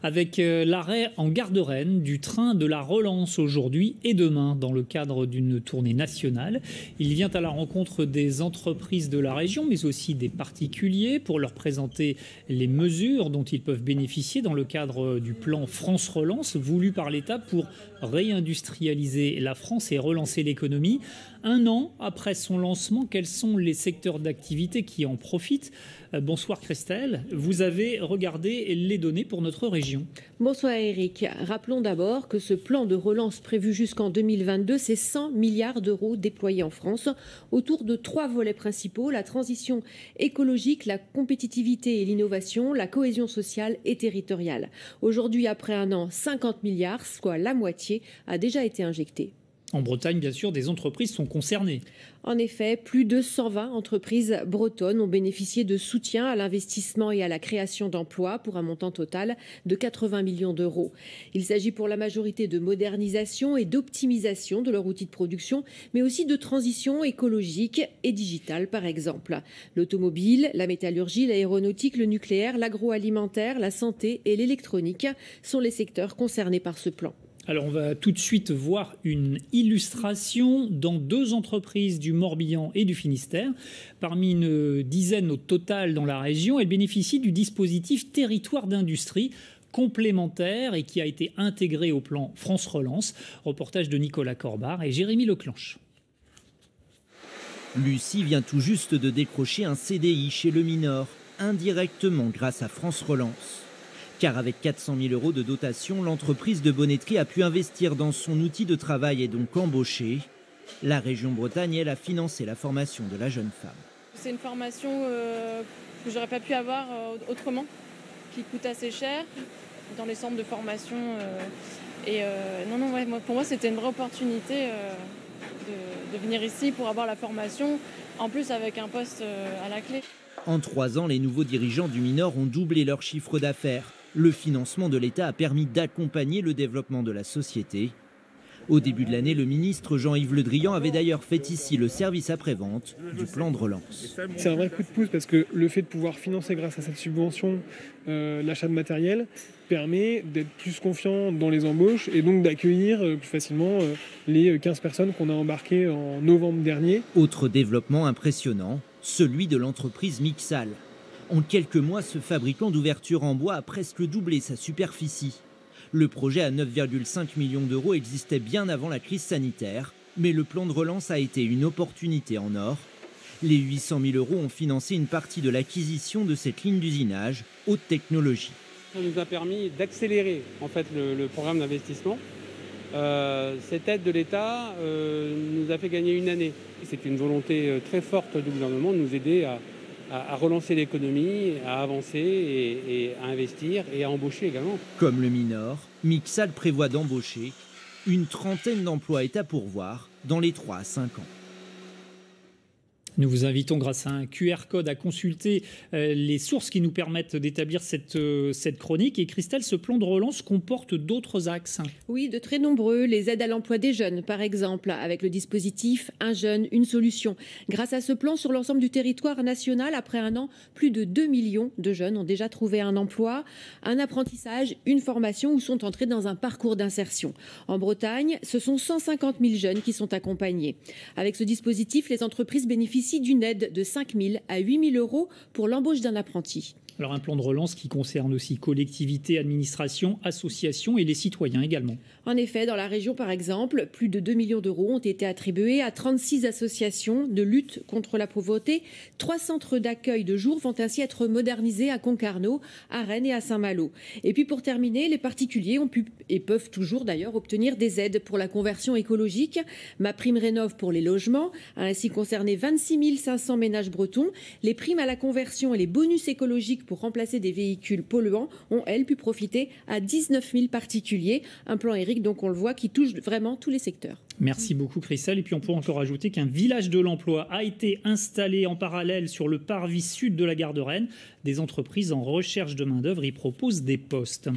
Avec l'arrêt en gare de Rennes du train de la relance aujourd'hui et demain dans le cadre d'une tournée nationale. Il vient à la rencontre des entreprises de la région mais aussi des particuliers pour leur présenter les mesures dont ils peuvent bénéficier dans le cadre du plan France Relance voulu par l'État pour réindustrialiser la France et relancer l'économie. Un an après son lancement, quels sont les secteurs d'activité qui en profitent? Bonsoir Christelle, vous avez regardé les données pour notre région. Bonsoir Eric. Rappelons d'abord que ce plan de relance prévu jusqu'en 2022, c'est 100 milliards d'euros déployés en France autour de 3 volets principaux, la transition écologique, la compétitivité et l'innovation, la cohésion sociale et territoriale. Aujourd'hui, après un an, 50 milliards, soit la moitié, a déjà été injecté. En Bretagne, bien sûr, des entreprises sont concernées. En effet, plus de 120 entreprises bretonnes ont bénéficié de soutien à l'investissement et à la création d'emplois pour un montant total de 80 millions d'euros. Il s'agit pour la majorité de modernisation et d'optimisation de leur outil de production, mais aussi de transition écologique et digitale, par exemple. L'automobile, la métallurgie, l'aéronautique, le nucléaire, l'agroalimentaire, la santé et l'électronique sont les secteurs concernés par ce plan. Alors on va tout de suite voir une illustration dans 2 entreprises du Morbihan et du Finistère. Parmi une dizaine au total dans la région, elles bénéficient du dispositif Territoire d'industrie complémentaire et qui a été intégré au plan France Relance. Reportage de Nicolas Corbard et Jérémy Leclanche. Lucie vient tout juste de décrocher un CDI chez Le Minor, indirectement grâce à France Relance. Car avec 400 000 euros de dotation, l'entreprise de bonneterie a pu investir dans son outil de travail et donc embaucher. La région Bretagne, elle, a financé la formation de la jeune femme. C'est une formation que j'aurais pas pu avoir autrement, qui coûte assez cher dans les centres de formation. Pour moi, c'était une vraie opportunité de venir ici pour avoir la formation, en plus avec un poste à la clé. En 3 ans, les nouveaux dirigeants du Minor ont doublé leur chiffre d'affaires. Le financement de l'État a permis d'accompagner le développement de la société. Au début de l'année, le ministre Jean-Yves Le Drian avait d'ailleurs fait ici le service après-vente du plan de relance. C'est un vrai coup de pouce parce que le fait de pouvoir financer grâce à cette subvention l'achat de matériel permet d'être plus confiant dans les embauches et donc d'accueillir plus facilement les 15 personnes qu'on a embarquées en novembre dernier. Autre développement impressionnant, celui de l'entreprise Mixal. En quelques mois, ce fabricant d'ouvertures en bois a presque doublé sa superficie. Le projet à 9,5 millions d'euros existait bien avant la crise sanitaire, mais le plan de relance a été une opportunité en or. Les 800 000 euros ont financé une partie de l'acquisition de cette ligne d'usinage haute technologie. Ça nous a permis d'accélérer en fait, le programme d'investissement. Cette aide de l'État nous a fait gagner une année. C'est une volonté très forte du gouvernement de nous aider à relancer l'économie, à avancer et à investir et à embaucher également. Comme le Minor, Mixal prévoit d'embaucher une trentaine d'emplois est à pourvoir dans les 3 à 5 ans. Nous vous invitons, grâce à un QR code, à consulter les sources qui nous permettent d'établir cette chronique. Et Christelle, ce plan de relance comporte d'autres axes. Oui, de très nombreux. Les aides à l'emploi des jeunes, par exemple, avec le dispositif Un jeune, une solution. Grâce à ce plan, sur l'ensemble du territoire national, après un an, plus de 2 millions de jeunes ont déjà trouvé un emploi, un apprentissage, une formation ou sont entrés dans un parcours d'insertion. En Bretagne, ce sont 150 000 jeunes qui sont accompagnés. Avec ce dispositif, les entreprises bénéficient d'une aide de 5 000 à 8 000 euros pour l'embauche d'un apprenti. Alors un plan de relance qui concerne aussi collectivités, administrations, associations et les citoyens également. En effet, dans la région par exemple, plus de 2 millions d'euros ont été attribués à 36 associations de lutte contre la pauvreté. 3 centres d'accueil de jour vont ainsi être modernisés à Concarneau, à Rennes et à Saint-Malo. Et puis pour terminer, les particuliers ont pu et peuvent toujours d'ailleurs obtenir des aides pour la conversion écologique. MaPrimeRénov' pour les logements a ainsi concerné 26 500 ménages bretons. Les primes à la conversion et les bonus écologiques pour remplacer des véhicules polluants ont, elles, pu profiter à 19 000 particuliers. Un plan, Eric, donc on le voit, qui touche vraiment tous les secteurs. Merci beaucoup, Christelle. Et puis on peut encore ajouter qu'un village de l'emploi a été installé en parallèle sur le parvis sud de la gare de Rennes. Des entreprises en recherche de main-d'œuvre y proposent des postes.